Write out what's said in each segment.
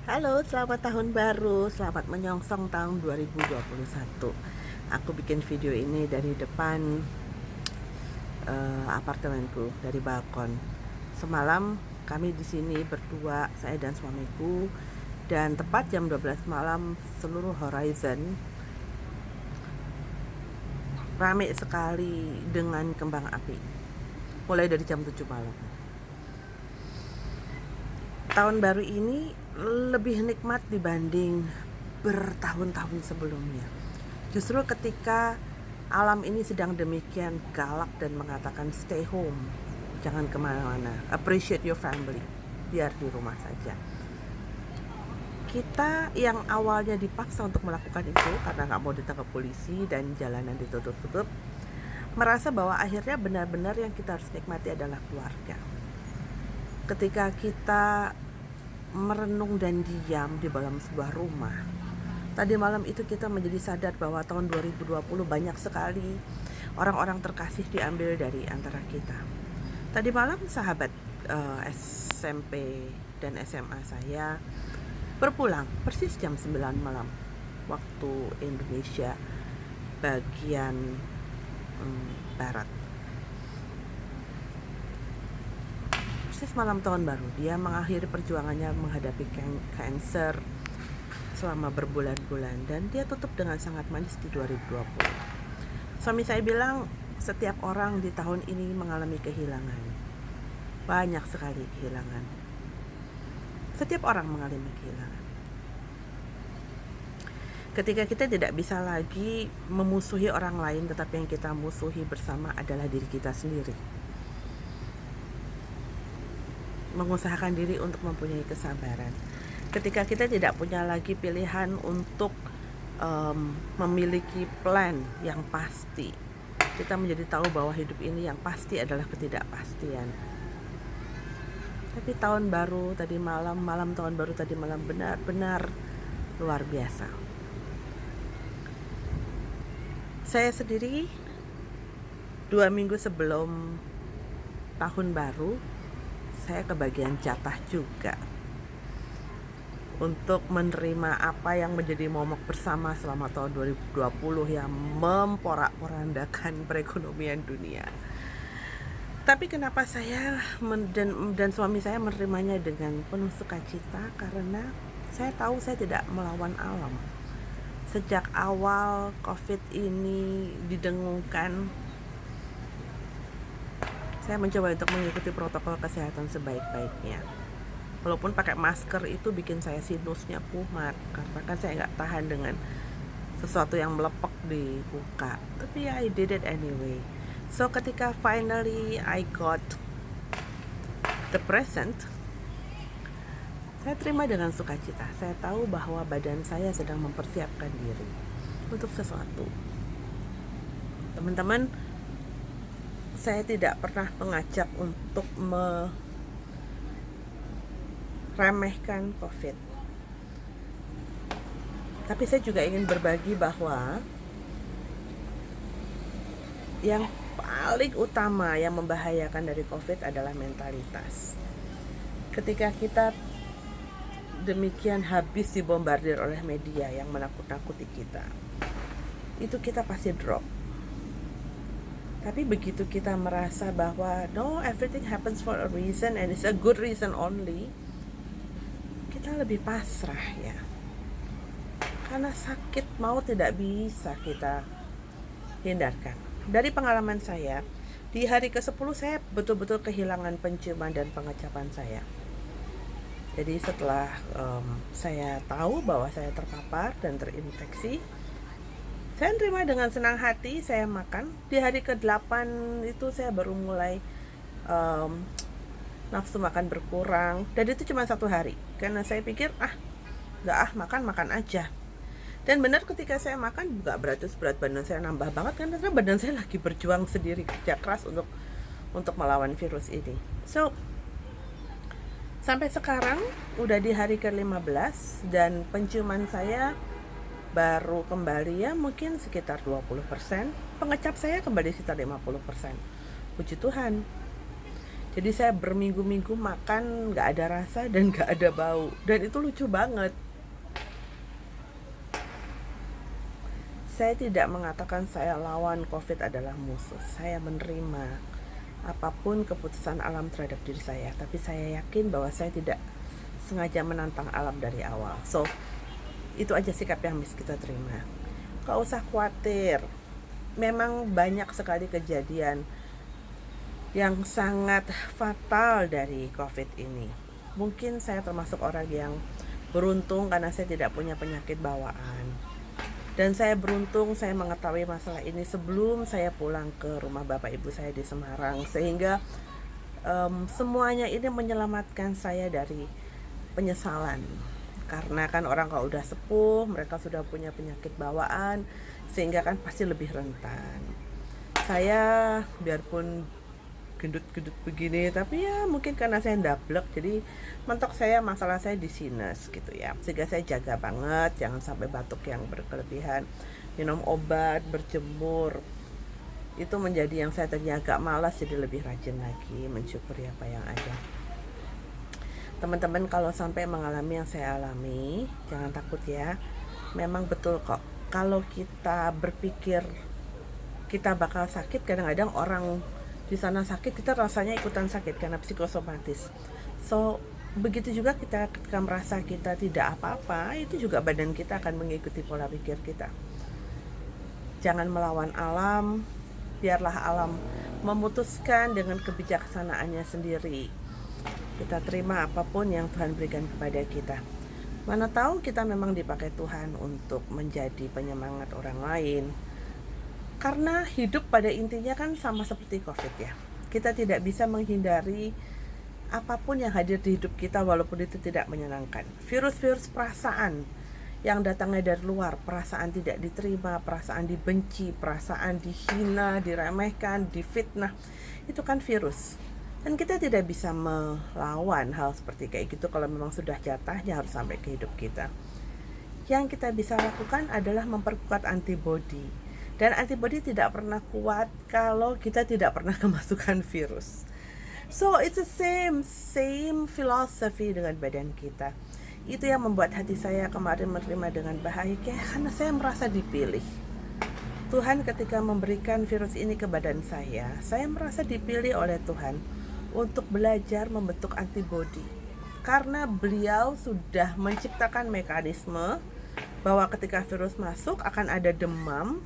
Halo, selamat tahun baru. Selamat menyongsong tahun 2021. Aku bikin video ini dari depan apartemenku, dari balkon. Semalam kami di sini berdua, saya dan suamiku, dan tepat jam 12 malam seluruh Horizon rame sekali dengan kembang api. Mulai dari jam 7 malam. Tahun baru ini lebih nikmat dibanding bertahun-tahun sebelumnya. Justru ketika alam ini sedang demikian galak dan mengatakan stay home, jangan kemana-mana, appreciate your family, biar di rumah saja. Kita yang awalnya dipaksa untuk melakukan itu karena nggak mau ditangkap polisi dan jalanan ditutup-tutup, merasa bahwa akhirnya benar-benar yang kita harus nikmati adalah keluarga. Ketika kita merenung dan diam di dalam sebuah rumah, tadi malam itu kita menjadi sadar bahwa tahun 2020 banyak sekali orang-orang terkasih diambil dari antara kita. Tadi malam sahabat SMP dan SMA saya berpulang persis jam 9 malam waktu Indonesia bagian barat. Persis malam tahun baru, dia mengakhiri perjuangannya menghadapi kanker selama berbulan-bulan, dan dia tutup dengan sangat manis di 2020. Suami saya bilang setiap orang di tahun ini mengalami kehilangan. Banyak sekali kehilangan. Setiap orang mengalami kehilangan. Ketika kita tidak bisa lagi memusuhi orang lain, tetapi yang kita musuhi bersama adalah diri kita sendiri. Mengusahakan diri untuk mempunyai kesabaran. Ketika kita tidak punya lagi pilihan untuk memiliki plan yang pasti, kita menjadi tahu bahwa hidup ini yang pasti adalah ketidakpastian. Tapi tahun baru tadi malam, tahun baru tadi malam benar-benar luar biasa. Saya sendiri 2 minggu sebelum tahun baru, saya kebagian jatah juga untuk menerima apa yang menjadi momok bersama selama tahun 2020 yang memporak-porandakan perekonomian dunia. Tapi kenapa saya dan suami saya menerimanya dengan penuh sukacita? Karena saya tahu saya tidak melawan alam. Sejak awal COVID ini didengungkan, saya mencoba untuk mengikuti protokol kesehatan sebaik-baiknya. Walaupun pakai masker itu bikin saya sinusnya kumat, karena kan saya nggak tahan dengan sesuatu yang melepek di muka. Tapi ya, I did it anyway. So ketika finally I got the present, saya terima dengan sukacita. Saya tahu bahwa badan saya sedang mempersiapkan diri untuk sesuatu. Teman-teman, saya tidak pernah mengajak untuk meremehkan COVID. Tapi saya juga ingin berbagi bahwa yang paling utama yang membahayakan dari COVID adalah mentalitas. Ketika kita demikian habis dibombardir oleh media yang menakut-nakuti kita, itu kita pasti drop. Tapi begitu kita merasa bahwa no, everything happens for a reason and it's a good reason only, kita lebih pasrah ya. Karena sakit mau tidak bisa kita hindarkan. Dari pengalaman saya, di hari ke-10 saya betul-betul kehilangan penciuman dan pengecapan saya. Jadi setelah saya tahu bahwa saya terpapar dan terinfeksi, saya terima dengan senang hati, saya makan. Di hari ke-8 itu saya baru mulai nafsu makan berkurang. Dan itu cuma 1 hari. Karena saya pikir, makan aja. Dan benar ketika saya makan, gak berat badan saya nambah banget, karena badan saya lagi berjuang sendiri, kerja keras untuk melawan virus ini. So, sampai sekarang udah di hari ke-15 dan penciuman saya baru kembali ya mungkin sekitar 20%. Pengecap saya kembali sekitar 50%. Puji Tuhan. Jadi saya berminggu-minggu makan nggak ada rasa dan nggak ada bau, dan itu lucu banget. Saya tidak mengatakan saya lawan COVID adalah musuh. Saya menerima apapun keputusan alam terhadap diri saya, tapi saya yakin bahwa saya tidak sengaja menantang alam dari awal. So, itu aja sikap yang harus kita terima. Gak usah khawatir. Memang banyak sekali kejadian yang sangat fatal dari COVID ini. Mungkin saya termasuk orang yang beruntung karena saya tidak punya penyakit bawaan. Dan saya beruntung saya mengetahui masalah ini sebelum saya pulang ke rumah bapak ibu saya di Semarang. Sehingga semuanya ini menyelamatkan saya dari penyesalan. Karena kan orang kalau udah sepuh, mereka sudah punya penyakit bawaan, sehingga kan pasti lebih rentan. Saya biarpun gendut-gendut begini, tapi ya mungkin karena saya ndablek, jadi mentok saya, masalah saya di sinus gitu ya, sehingga saya jaga banget jangan sampai batuk yang berkelebihan, minum obat, berjemur. Itu menjadi yang saya tadinya agak malas jadi lebih rajin lagi mensyukuri apa yang ada. Teman-teman kalau sampai mengalami yang saya alami, jangan takut ya. Memang betul kok, kalau kita berpikir kita bakal sakit, kadang-kadang orang di sana sakit, kita rasanya ikutan sakit karena psikosomatis. So, begitu juga kita ketika merasa kita tidak apa-apa, itu juga badan kita akan mengikuti pola pikir kita. Jangan melawan alam, biarlah alam memutuskan dengan kebijaksanaannya sendiri. Kita terima apapun yang Tuhan berikan kepada kita. Mana tahu kita memang dipakai Tuhan untuk menjadi penyemangat orang lain. Karena hidup pada intinya kan sama seperti COVID ya. Kita tidak bisa menghindari apapun yang hadir di hidup kita walaupun itu tidak menyenangkan. Virus-virus perasaan yang datangnya dari luar, perasaan tidak diterima, perasaan dibenci, perasaan dihina, diremehkan, difitnah, itu kan virus. Dan kita tidak bisa melawan hal seperti kayak gitu kalau memang sudah jatahnya harus sampai ke hidup kita. Yang kita bisa lakukan adalah memperkuat antibodi. Dan antibodi tidak pernah kuat kalau kita tidak pernah kemasukan virus. So it's the same philosophy dengan badan kita. Itu yang membuat hati saya kemarin menerima dengan bahagia karena saya merasa dipilih. Tuhan ketika memberikan virus ini ke badan saya merasa dipilih oleh Tuhan untuk belajar membentuk antibodi. Karena beliau sudah menciptakan mekanisme bahwa ketika virus masuk akan ada demam.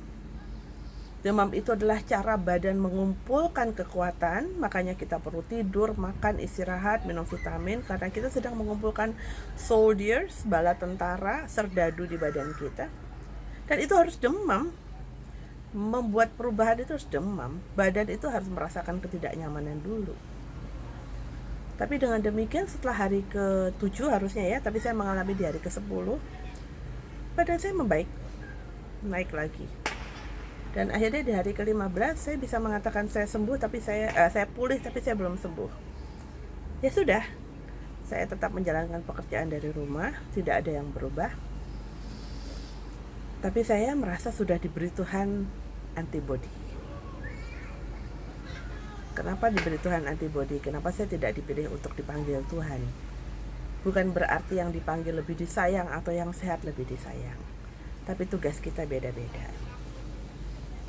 Demam itu adalah cara badan mengumpulkan kekuatan, makanya kita perlu tidur, makan, istirahat, minum vitamin, karena kita sedang mengumpulkan soldiers, bala tentara, serdadu di badan kita. Dan itu harus demam. Membuat perubahan itu harus demam. Badan itu harus merasakan ketidaknyamanan dulu. Tapi dengan demikian setelah hari ke-7 harusnya ya, tapi saya mengalami di hari ke-10, badan saya membaik, naik lagi. Dan akhirnya di hari ke-15 saya bisa mengatakan saya sembuh, tapi saya pulih, tapi saya belum sembuh. Ya sudah, saya tetap menjalankan pekerjaan dari rumah, tidak ada yang berubah. Tapi saya merasa sudah diberi Tuhan antibodi. Kenapa diberi Tuhan antibodi? Kenapa saya tidak dipilih untuk dipanggil Tuhan? Bukan berarti yang dipanggil lebih disayang atau yang sehat lebih disayang. Tapi tugas kita beda-beda.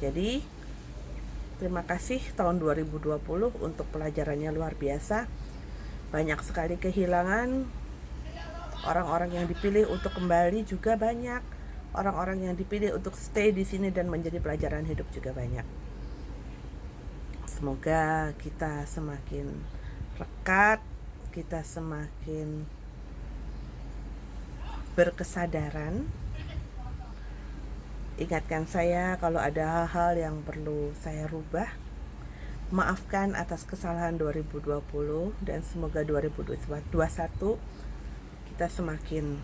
Jadi, terima kasih tahun 2020 untuk pelajarannya luar biasa. Banyak sekali kehilangan. Orang-orang yang dipilih untuk kembali juga banyak. Orang-orang yang dipilih untuk stay di sini dan menjadi pelajaran hidup juga banyak. Semoga kita semakin rekat, kita semakin berkesadaran. Ingatkan saya kalau ada hal-hal yang perlu saya rubah. Maafkan atas kesalahan 2020 dan semoga 2021 kita semakin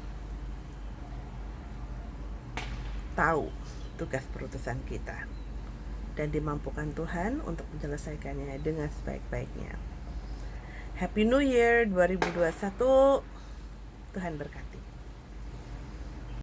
tahu tugas perutusan kita dan dimampukan Tuhan untuk menyelesaikannya dengan sebaik-baiknya. Happy New Year 2021. Tuhan berkati.